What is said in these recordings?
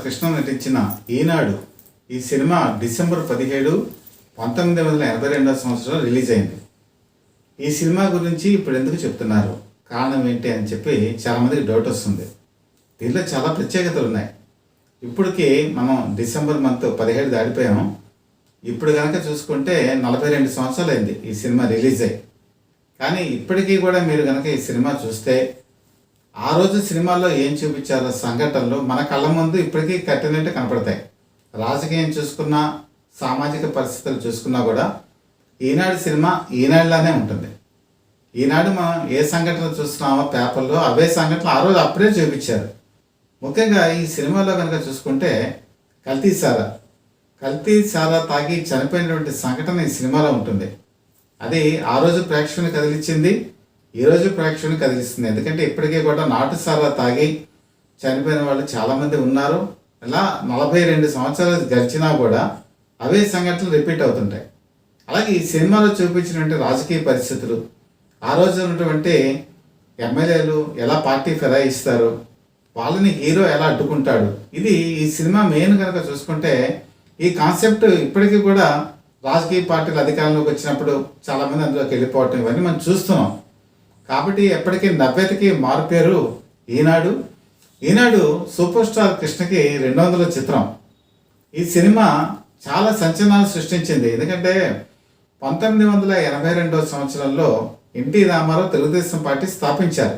కృష్ణ నటించిన ఈనాడు ఈ cinema December 17, 1982 release అయింది. ఈ సినిమా గురించి ఇప్పుడు ఎందుకు చెప్తున్నారు, కారణం ఏంటి అని చెప్పి చాలామందికి డౌట్ వస్తుంది. దీనిలో చాలా ప్రత్యేకతలు ఉన్నాయి. ఇప్పటికి మనం డిసెంబర్ మంత్ 17 దాటిపోయాము. ఇప్పుడు కనుక చూసుకుంటే 42 సంవత్సరాలు అయింది ఈ సినిమా రిలీజ్ అయ్యి. కానీ ఇప్పటికీ కూడా మీరు కనుక ఈ సినిమా చూస్తే ఆ రోజు సినిమాలో ఏం చూపించారో సంఘటనలు మన కళ్ళ ముందు ఇప్పటికీ కట్టినట్టు కనపడతాయి. రాజకీయం చూసుకున్నా, సామాజిక పరిస్థితులు చూసుకున్నా కూడా ఈనాడు సినిమా ఈనాడులానే ఉంటుంది. ఈనాడు మనం ఏ సంఘటనలు చూస్తున్నామో పేపర్లో అవే సంఘటనలు ఆ రోజు అప్పుడే చూపించారు. ముఖ్యంగా ఈ సినిమాలో కనుక చూసుకుంటే కల్తీ సారా తాగి చనిపోయినటువంటి సంఘటన ఈ సినిమాలో ఉంటుంది. అది ఆ రోజు ప్రేక్షకుని కదిలించింది, ఈరోజు ప్రేక్షకుని కదిలిస్తుంది. ఎందుకంటే ఇప్పటికీ కూడా నాటు సారా తాగి చనిపోయిన వాళ్ళు చాలామంది ఉన్నారు. ఇలా 42 సంవత్సరాలు గడిచినా కూడా అవే సంఘటనలు రిపీట్ అవుతుంటాయి. అలాగే ఈ సినిమాలో చూపించినటువంటి రాజకీయ పరిస్థితులు, ఆ రోజు ఉన్నటువంటి ఎమ్మెల్యేలు ఎలా పార్టీ ఫిరాయిస్తారు, వాళ్ళని హీరో ఎలా అడ్డుకుంటాడు, ఇది ఈ సినిమా మెయిన్ కనుక చూసుకుంటే ఈ కాన్సెప్ట్ ఇప్పటికీ కూడా రాజకీయ పార్టీలు అధికారంలోకి వచ్చినప్పుడు చాలామంది అందులోకి వెళ్ళిపోవటం ఇవన్నీ మనం చూస్తున్నాం. కాబట్టి ఎప్పటికీ నవ్యతకి మారుపేరు ఈనాడు సూపర్ స్టార్ కృష్ణకి 200వ చిత్రం. ఈ సినిమా చాలా సంచలనాలు సృష్టించింది. ఎందుకంటే 1982 సంవత్సరంలో ఎన్టీ రామారావు తెలుగుదేశం పార్టీ స్థాపించారు.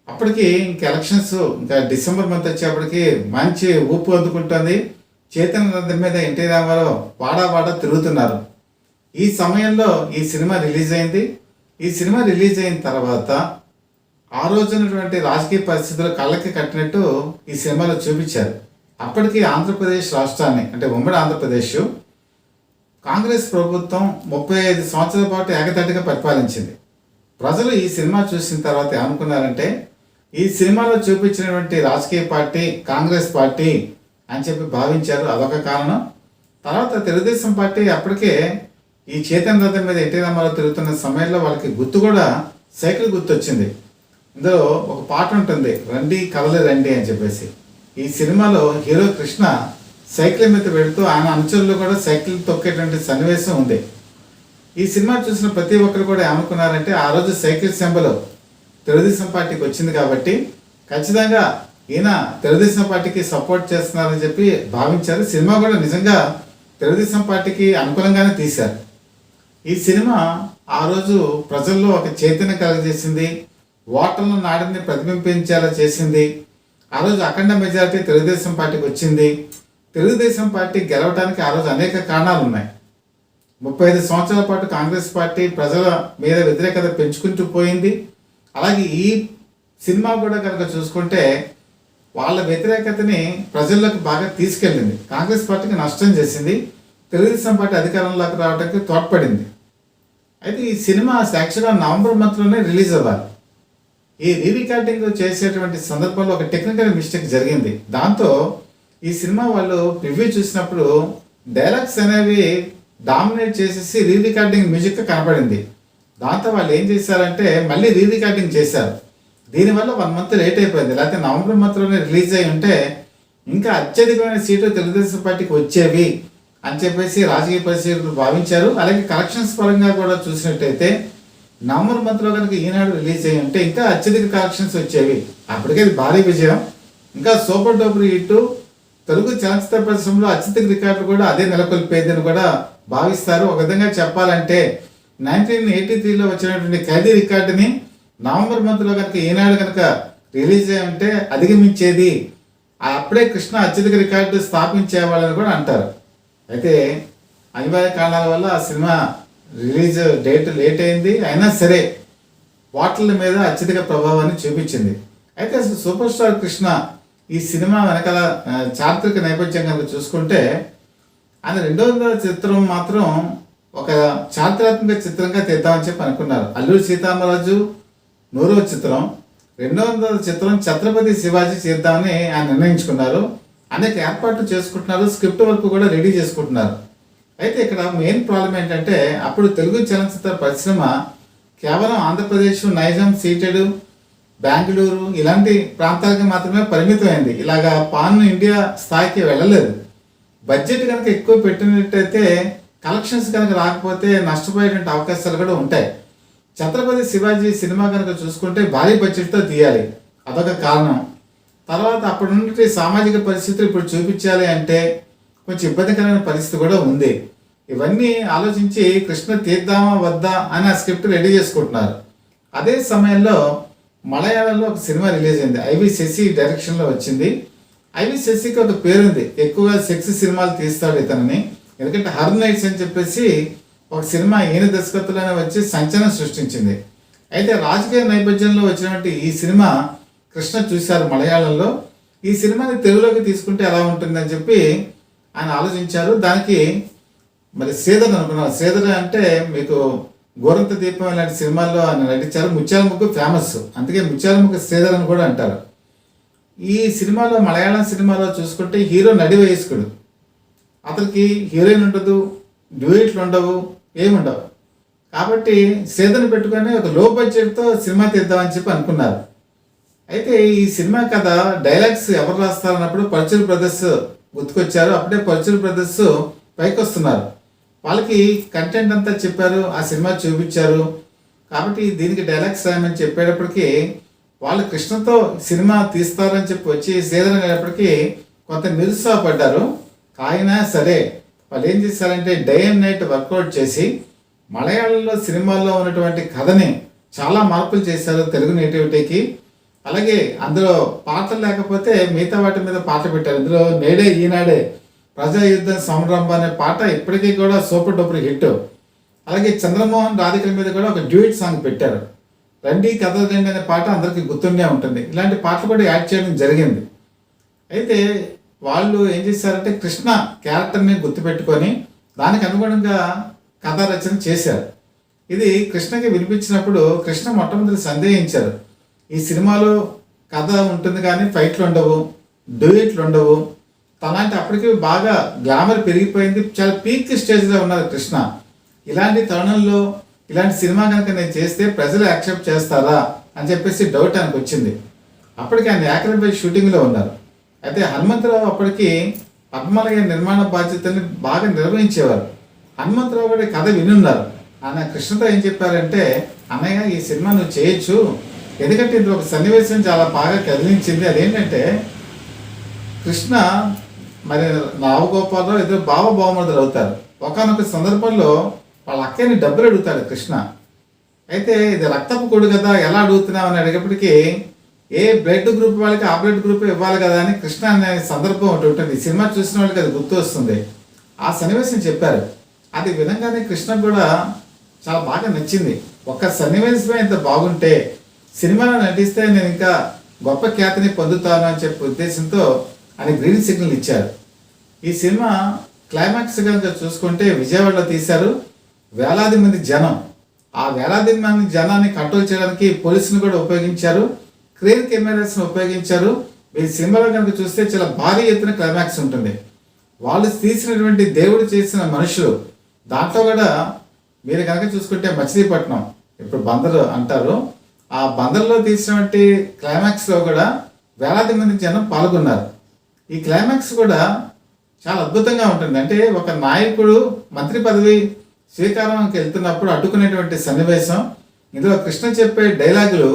అప్పటికి ఇంక ఎలక్షన్స్ ఇంకా డిసెంబర్ మంత్ వచ్చేప్పటికి మంచి ఊపు అందుకుంటుంది. చైతన్య రథం మీద ఎన్టీ రామారావు వాడా తిరుగుతున్నారు. ఈ సమయంలో ఈ సినిమా రిలీజ్ అయింది. ఈ సినిమా రిలీజ్ అయిన తర్వాత ఆ రోజునటువంటి రాజకీయ పరిస్థితులు కళ్ళకి కట్టినట్టు ఈ సినిమాలో చూపించారు. అప్పటికి ఆంధ్రప్రదేశ్ రాష్ట్రాన్ని, అంటే ఉమ్మడి ఆంధ్రప్రదేశ్, కాంగ్రెస్ ప్రభుత్వం 35 సంవత్సరాల పాటు ఏకతాటిగా పరిపాలించింది. ప్రజలు ఈ సినిమా చూసిన తర్వాత ఏమనుకున్నారంటే ఈ సినిమాలో చూపించినటువంటి రాజకీయ పార్టీ కాంగ్రెస్ పార్టీ అని చెప్పి భావించారు. అదొక కారణం. తర్వాత తెలుగుదేశం పార్టీ అప్పటికే ఈ చైతన్య రథం మీద ఎన్టీ రామారావు తిరుగుతున్న సమయంలో వాళ్ళకి గుర్తు కూడా సైకిల్ గుర్తు వచ్చింది. ఇందులో ఒక పాట ఉంటుంది, రండి కదలి రండి అని చెప్పేసి. ఈ సినిమాలో హీరో కృష్ణ సైకిల్ మీద పెడుతూ ఆయన అనుచరులు కూడా సైకిల్ తొక్కేటువంటి సన్నివేశం ఉంది. ఈ సినిమా చూసిన ప్రతి ఒక్కరు కూడా ఏమనుకున్నారంటే ఆ రోజు సైకిల్ సింబల్ తెలుగుదేశం పార్టీకి వచ్చింది కాబట్టి ఖచ్చితంగా ఈయన తెలుగుదేశం పార్టీకి సపోర్ట్ చేస్తున్నారని చెప్పి భావించారు. సినిమా కూడా నిజంగా తెలుగుదేశం పార్టీకి అనుకూలంగానే తీశారు. ఈ సినిమా ఆ రోజు ప్రజల్లో ఒక చైతన్యం కలుగజేసింది, ఓటర్ల నాడిని ప్రతిబింబించేలా చేసింది. ఆ రోజు అఖండ మెజారిటీ తెలుగుదేశం పార్టీకి వచ్చింది. తెలుగుదేశం పార్టీ గెలవడానికి ఆ రోజు అనేక కారణాలు ఉన్నాయి. 35 సంవత్సరాల పాటు కాంగ్రెస్ పార్టీ ప్రజల మీద వ్యతిరేకత పెంచుకుంటూ పోయింది. అలాగే ఈ సినిమా కూడా కనుక చూసుకుంటే వాళ్ళ వ్యతిరేకతని ప్రజల్లోకి బాగా తీసుకెళ్ళింది. కాంగ్రెస్ పార్టీకి నష్టం చేసింది, తెలుగుదేశం పార్టీ అధికారంలోకి రావడానికి తోడ్పడింది. అయితే ఈ సినిమా యాక్చువల్గా నవంబర్ మంత్లోనే రిలీజ్ అవ్వాలి. ఈ రీరికార్డింగ్ చేసేటువంటి సందర్భంలో ఒక టెక్నికల్ మిస్టేక్ జరిగింది. దాంతో ఈ సినిమా వాళ్ళు రివ్యూ చూసినప్పుడు డైలాగ్స్ అనేవి డామినేట్ చేసేసి రీరికార్డింగ్ మ్యూజిక్ కనపడింది. దాంతో వాళ్ళు ఏం చేశారంటే మళ్ళీ రీరికార్డింగ్ చేశారు. దీనివల్ల 1 మంత్ లేట్ అయిపోయింది. లేకపోతే నవంబర్ మంత్లోనే రిలీజ్ అయి ఉంటే ఇంకా అత్యధికమైన సీట్లు తెలుగుదేశం పార్టీకి వచ్చేవి అని చెప్పేసి రాజకీయ పరిస్థితులు భావించారు. అలాగే కలెక్షన్స్ పరంగా కూడా చూసినట్టయితే నవంబర్ మంత్లో కనుక ఈనాడు రిలీజ్ అయ్యి ఉంటే ఇంకా అత్యధిక కలెక్షన్స్ వచ్చేవి. అప్పటికే భారీ విజయం, ఇంకా సూపర్ డూపర్ హిట్, తెలుగు చలనచిత్ర పరిశ్రమలో అత్యధిక రికార్డులు కూడా అదే నెలకొల్పేదని కూడా భావిస్తారు. ఒక విధంగా చెప్పాలంటే 1983లో వచ్చినటువంటి ఖైదీ రికార్డుని నవంబర్ మంత్లో కనుక ఈనాడు కనుక రిలీజ్ అయ్యి ఉంటే అధిగమించేది. అప్పుడే కృష్ణ అత్యధిక రికార్డు స్థాపించేవాళ్ళని కూడా అంటారు. అయితే అనివార్య కారణాల వల్ల ఆ సినిమా రిలీజ్ డేట్ లేట్ అయింది. అయినా సరే ఓటర్ల మీద అత్యధిక ప్రభావాన్ని చూపించింది. అయితే అసలు సూపర్ స్టార్ కృష్ణ ఈ సినిమా వెనకాల చారిత్రక నేపథ్యం కనుక చూసుకుంటే ఆయన 200వ చిత్రం మాత్రం ఒక చారిత్రాత్మక చిత్రంగా తీద్దామని చెప్పి అనుకున్నారు. అల్లూరి సీతారామరాజు 100వ చిత్రం, 200వ చిత్రం ఛత్రపతి శివాజీ చేద్దామని ఆయన నిర్ణయించుకున్నారు. అనేక ఏర్పాట్లు చేసుకుంటున్నారు, స్క్రిప్ట్ వర్క్ కూడా రెడీ చేసుకుంటున్నారు. అయితే ఇక్కడ మెయిన్ ప్రాబ్లం ఏంటంటే అప్పుడు తెలుగు చలనచిత్ర పరిశ్రమ కేవలం ఆంధ్రప్రదేశ్, నైజాం సీటెడ్ బెంగళూరు ఇలాంటి ప్రాంతాలకు మాత్రమే పరిమితమైంది. ఇలాగా పాన్ ఇండియా స్థాయికి వెళ్ళలేదు. బడ్జెట్ కనుక ఎక్కువ పెట్టినట్టయితే కలెక్షన్స్ కనుక రాకపోతే నష్టపోయేటువంటి అవకాశాలు కూడా ఉంటాయి. ఛత్రపతి శివాజీ సినిమా కనుక చూసుకుంటే భారీ బడ్జెట్తో తీయాలి, అదొక కారణం. తర్వాత అప్పుడు నుండి సామాజిక పరిస్థితులు ఇప్పుడు చూపించాలి అంటే కొంచెం ఇబ్బందికరమైన పరిస్థితి కూడా ఉంది. ఇవన్నీ ఆలోచించి కృష్ణ తీద్దామా వద్దా అని ఆ స్క్రిప్ట్ రెడీ చేసుకుంటున్నారు. అదే సమయంలో మలయాళంలో ఒక సినిమా రిలీజ్ అయింది, ఐవి శశి డైరెక్షన్లో వచ్చింది. ఐవి శశికి ఒక పేరుంది, ఎక్కువగా సెక్స్ సినిమాలు తీస్తాడు ఇతనని. ఎందుకంటే హర్ నైట్స్ అని చెప్పేసి ఒక సినిమా ఈయన దర్శకత్వంలోనే వచ్చి సంచలనం సృష్టించింది. అయితే రాజకీయ నేపథ్యంలో వచ్చినటువంటి ఈ సినిమా కృష్ణ చూశారు మలయాళంలో. ఈ సినిమాని తెలుగులోకి తీసుకుంటే ఎలా ఉంటుందని చెప్పి ఆయన ఆలోచించారు. దానికి మరి శ్రీధర్ అనుకున్నారు. శ్రీధర్ అంటే మీకు గోరంత దీపం ఇలాంటి సినిమాల్లో ఆయన నటించారు. ముత్యాల ముగ్గు ఫేమస్, అందుకే ముత్యాల ముగ్గు శ్రీధర్ అని కూడా అంటారు. ఈ సినిమాలో మలయాళం సినిమాలో చూసుకుంటే హీరో నడి వయస్కుడు, అతనికి హీరోయిన్ ఉండదు, డ్యూయిట్లు ఉండవు, ఏముండవు. కాబట్టి శ్రీధర్ని పెట్టుకొని ఒక లో బడ్జెట్తో సినిమా తీద్దామని చెప్పి అనుకున్నారు. అయితే ఈ సినిమా కథ డైలాగ్స్ ఎవరు రాస్తారన్నప్పుడు పరుచూరి బ్రదర్స్ గుర్తుకొచ్చారు. అప్పుడే పరుచూరి బ్రదర్స్ పైకి వస్తున్నారు. వాళ్ళకి కంటెంట్ అంతా చెప్పారు, ఆ సినిమా చూపించారు. కాబట్టి దీనికి డైలాగ్స్ రాయమని చెప్పేటప్పటికి వాళ్ళు కృష్ణతో సినిమా తీస్తారని చెప్పి వచ్చి శ్రీధర్ అనేటప్పటికీ కొంత నిరుత్సాహపడ్డారు. అయినా సరే వాళ్ళు ఏం చేశారంటే డే అండ్ నైట్ వర్కౌట్ చేసి మలయాళంలో సినిమాల్లో ఉన్నటువంటి కథని చాలా మార్పులు చేశారు తెలుగు నేటివిటీకి. అలాగే అందులో పాటలు లేకపోతే మిగతా వాటి మీద పాట పెట్టారు. ఇందులో నేడే ఈనాడే ప్రజాయుద్ధం సంరంభం అనే పాట ఇప్పటికీ కూడా సూపర్ డూపర్ హిట్. అలాగే చంద్రమోహన్ రాధికల మీద కూడా ఒక డ్యూయిట్ సాంగ్ పెట్టారు. రండి కథ రండి అనే పాట అందరికీ గుర్తుండే ఉంటుంది. ఇలాంటి పాటలు కూడా యాడ్ చేయడం జరిగింది. అయితే వాళ్ళు ఏం చేశారంటే కృష్ణ క్యారెక్టర్ని గుర్తుపెట్టుకొని దానికి అనుగుణంగా కథా రచన చేశారు. ఇది కృష్ణకి వినిపించినప్పుడు కృష్ణ మొట్టమొదటి సందేహించారు, ఈ సినిమాలో కథ ఉంటుంది కానీ ఫైట్లు ఉండవు, డ్యూయిట్లు ఉండవు. తనంటే అప్పటికి బాగా గ్లామర్ పెరిగిపోయింది, చాలా పీక్ స్టేజ్లో ఉన్నారు కృష్ణ. ఇలాంటి తరుణంలో ఇలాంటి సినిమా కనుక నేను చేస్తే ప్రజలు యాక్సెప్ట్ చేస్తారా అని చెప్పేసి డౌట్ ఆయనకు వచ్చింది. అప్పటికి ఆయన ఏకరపై షూటింగ్లో ఉన్నారు. అయితే హనుమంతరావు అప్పటికి పద్మలయ నిర్మాణ బాధ్యతని బాగా నిర్వహించేవారు. హనుమంతరావు కూడా కథ వినున్నారు. ఆయన కృష్ణతో ఏం చెప్పారంటే, అన్నయ్య ఈ సినిమా నువ్వు చేయొచ్చు, ఎందుకంటే ఇది ఒక సన్నివేశం చాలా బాగా కదిలించింది. అదేంటంటే కృష్ణ మరి నావగోపాలరావు ఇద్దరు బావ బావమరుదులు అవుతారు. ఒకనొక సందర్భంలో వాళ్ళ అక్కని డబ్బులు అడుగుతాడు కృష్ణ. అయితే ఇది రక్తపు కొడు కదా, ఎలా అడుగుతున్నావు అని అడిగేప్పటికీ ఏ బ్లడ్ గ్రూప్ వాళ్ళకి ఆ బ్లడ్ గ్రూప్ ఇవ్వాలి కదా అని కృష్ణ అనే సందర్భం ఒకటి ఉంటుంది. సినిమా చూసిన వాళ్ళకి అది గుర్తు వస్తుంది. ఆ సన్నివేశం చెప్పారు. అది విధంగానే కృష్ణకు కూడా చాలా బాగా నచ్చింది. ఒక్క సన్నివేశమే ఇంత బాగుంటే సినిమాలో నటిస్తే నేను ఇంకా గొప్ప ఖ్యాతిని పొందుతాను అని చెప్పే ఉద్దేశంతో ఆయన గ్రీన్ సిగ్నల్ ఇచ్చారు. ఈ సినిమా క్లైమాక్స్ కనుక చూసుకుంటే విజయవాడలో తీశారు. వేలాది మంది జనం, ఆ వేలాది మంది జనాన్ని కంట్రోల్ చేయడానికి పోలీసులు కూడా ఉపయోగించారు, క్రేన్ కెమెరాస్ని ఉపయోగించారు. ఈ సినిమాలో కనుక చూస్తే చాలా భారీ ఎత్తున క్లైమాక్స్ ఉంటుంది. వాళ్ళు తీసినటువంటి దేవుడు చేసిన మనుషులు, దాంట్లో కూడా మీరు కనుక చూసుకుంటే మచిలీపట్నం ఇప్పుడు బందరు అంటారు, ఆ బందర్లో తీసినటువంటి క్లైమాక్స్లో కూడా వేలాది మంది జనం పాల్గొన్నారు. ఈ క్లైమాక్స్ కూడా చాలా అద్భుతంగా ఉంటుంది. అంటే ఒక నాయకుడు మంత్రి పదవి స్వీకారానికి వెళ్తున్నప్పుడు అడ్డుకునేటువంటి సన్నివేశం. ఇందులో కృష్ణ చెప్పే డైలాగులు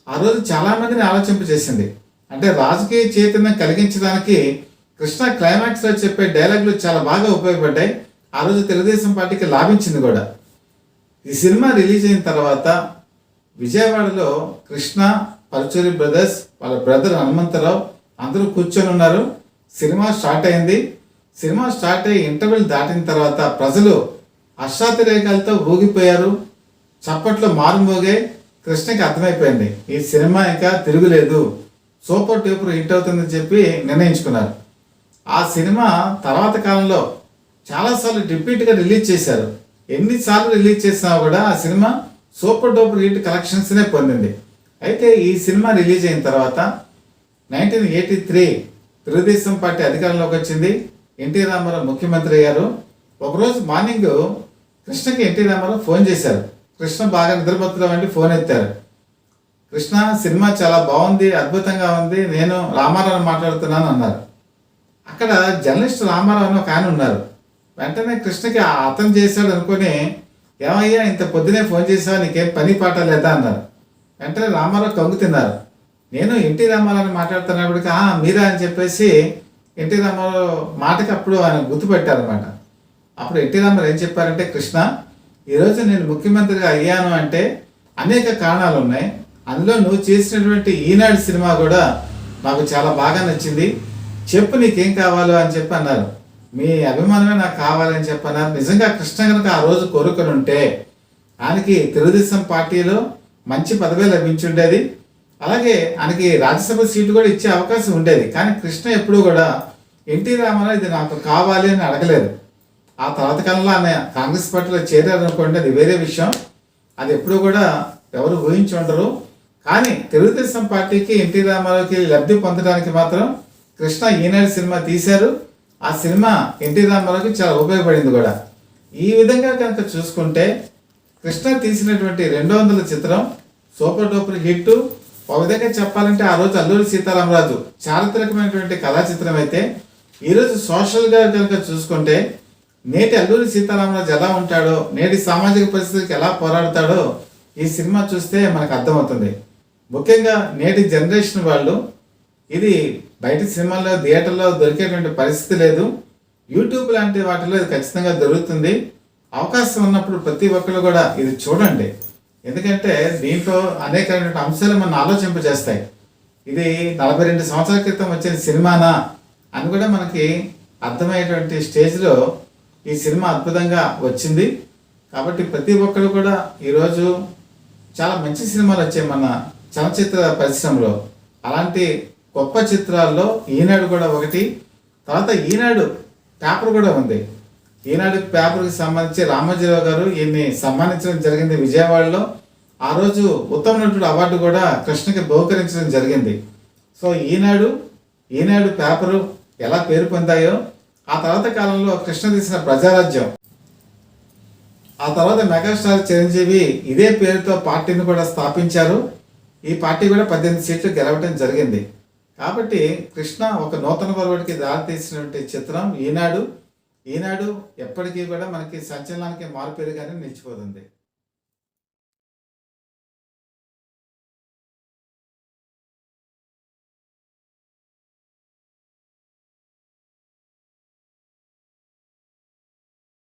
ఆ రోజు చాలామందిని ఆలోచింపజేసింది. అంటే రాజకీయ చైతన్యం కలిగించడానికి కృష్ణ క్లైమాక్స్లో చెప్పే డైలాగులు చాలా బాగా ఉపయోగపడ్డాయి. ఆ రోజు తెలుగుదేశం పార్టీకి లాభించింది కూడా. ఈ సినిమా రిలీజ్ అయిన తర్వాత విజయవాడలో కృష్ణ, పరుచూరి బ్రదర్స్, వాళ్ళ బ్రదర్ హనుమంతరావు అందరూ కూర్చొని ఉన్నారు. సినిమా స్టార్ట్ అయింది. సినిమా స్టార్ట్ అయ్యి ఇంటర్వెల్ దాటిన తర్వాత ప్రజలు హర్షాతిరేకాలతో ఊగిపోయారు, చప్పట్లు మారుమోగే. కృష్ణకి అర్థమైపోయింది ఈ సినిమా ఇంకా తిరుగులేదు, సూపర్ డూపర్ హిట్ అవుతుందని చెప్పి నిర్ణయించుకున్నారు. ఆ సినిమా తర్వాత కాలంలో చాలాసార్లు రిపీట్గా రిలీజ్ చేశారు. ఎన్నిసార్లు రిలీజ్ చేసినా కూడా ఆ సినిమా సూపర్ డూపర్ హిట్ కలెక్షన్స్నే పొందింది. అయితే ఈ సినిమా రిలీజ్ అయిన తర్వాత 1983 తెలుగుదేశం పార్టీ అధికారంలోకి వచ్చింది. ఎన్టీ రామారావు ముఖ్యమంత్రి అయ్యారు. ఒకరోజు మార్నింగ్ కృష్ణకి ఎన్టీ రామారావు ఫోన్ చేశారు. కృష్ణ బాగా నిద్రపోతున్నాం అండి ఫోన్ ఎత్తారు. కృష్ణ సినిమా చాలా బాగుంది, అద్భుతంగా ఉంది, నేను రామారావు మాట్లాడుతున్నాను అన్నారు. అక్కడ జర్నలిస్ట్ రామారావు అని ఒక ఆయన ఉన్నారు. వెంటనే కృష్ణకి అతను చేశాడు అనుకుని, ఏమయ్యా ఇంత పొద్దునే ఫోన్ చేసావు, నీకేం పని పాట లేదా అన్నారు. వెంటనే రామారావు కంగు తిన్నారు. నేను ఎన్టీ రామారావు మాట్లాడుతున్నప్పటికీ మీరా అని చెప్పేసి ఎన్టీ రామారావు మాటకి అప్పుడు ఆయన గుర్తుపెట్టారనమాట. అప్పుడు ఎన్టీ రామారావు ఏం చెప్పారంటే, కృష్ణ ఈరోజు నేను ముఖ్యమంత్రిగా అయ్యాను అంటే అనేక కారణాలు ఉన్నాయి. అందులో నువ్వు చేసినటువంటి ఈనాడు సినిమా కూడా నాకు చాలా బాగా నచ్చింది, చెప్పు నీకేం కావాలో అని చెప్పి అన్నారు. మీ అభిమానమే నాకు కావాలని చెప్పి అన్నారు. నిజంగా కృష్ణ కనుక ఆ రోజు కోరుకొని ఉంటే ఆయనకి తెలుగుదేశం పార్టీలో మంచి పదవి లభించుండేది. అలాగే ఆయనకి రాజ్యసభ సీటు కూడా ఇచ్చే అవకాశం ఉండేది. కానీ కృష్ణ ఎప్పుడూ కూడా ఎన్టీ రామారావు ఇది నాకు కావాలి అని అడగలేదు. ఆ తర్వాత కాలంలో ఆయన కాంగ్రెస్ పార్టీలో చేరారు అనుకోండి, అది వేరే విషయం. అది ఎప్పుడూ కూడా ఎవరు ఊహించి ఉండరు. కానీ తెలుగుదేశం పార్టీకి ఎన్టీ రామారావుకి లబ్ధి పొందడానికి మాత్రం కృష్ణ ఈనాడు సినిమా తీశారు. ఆ సినిమా ఎన్టీ రామారావుకి చాలా ఉపయోగపడింది కూడా. ఈ విధంగా కనుక చూసుకుంటే కృష్ణ తీసినటువంటి 200 చిత్రం సూపర్ డూపర్ హిట్. ఒక విధంగా చెప్పాలంటే ఆ రోజు అల్లూరి సీతారామరాజు చారిత్రకమైనటువంటి కథా చిత్రం అయితే, ఈరోజు సోషల్గా కనుక చూసుకుంటే నేటి అల్లూరి సీతారామరాజు ఎలా ఉంటాడో, నేటి సామాజిక పరిస్థితికి ఎలా పోరాడతాడో ఈ సినిమా చూస్తే మనకు అర్థమవుతుంది. ముఖ్యంగా నేటి జనరేషన్ వాళ్ళు ఇది బయట సినిమాల్లో థియేటర్లో దొరికేటువంటి పరిస్థితి లేదు. యూట్యూబ్ లాంటి వాటిలో ఇది ఖచ్చితంగా దొరుకుతుంది. అవకాశం ఉన్నప్పుడు ప్రతి ఒక్కరు కూడా ఇది చూడండి. ఎందుకంటే దీంట్లో అనేకమైనటువంటి అంశాలు మనం ఆలోచింపజేస్తాయి. ఇది 42 సంవత్సరాల క్రితం వచ్చిన సినిమానా అని కూడా మనకి అర్థమయ్యేటువంటి స్టేజ్లో ఈ సినిమా అద్భుతంగా వచ్చింది. కాబట్టి ప్రతి ఒక్కరు కూడా ఈరోజు చాలా మంచి సినిమాలు వచ్చాయి మన చలనచిత్ర పరిశ్రమలో. అలాంటి గొప్ప చిత్రాల్లో ఈనాడు కూడా ఒకటి. తర్వాత ఈనాడు పేపర్ కూడా ఉంది. ఈనాడు పేపర్కి సంబంధించి రామోజీరావు గారు ఈయన్ని సన్మానించడం జరిగింది విజయవాడలో. ఆ రోజు ఉత్తమ నటుడు అవార్డు కూడా కృష్ణకి బహుకరించడం జరిగింది. సో ఈనాడు పేపరు ఎలా పేరు పొందాయో, ఆ తర్వాత కాలంలో కృష్ణ తీసిన ప్రజారాజ్యం, ఆ తర్వాత మెగాస్టార్ చిరంజీవి ఇదే పేరుతో పార్టీని కూడా స్థాపించారు. ఈ పార్టీ కూడా 18 సీట్లు గెలవడం జరిగింది. కాబట్టి కృష్ణ ఒక నూతన పర్వడికి దారితీసినటువంటి చిత్రం ఈనాడు ఎప్పటికీ కూడా మనకి సంచలనానికి మారుపేరుగానే నిలిచిపోతుంది.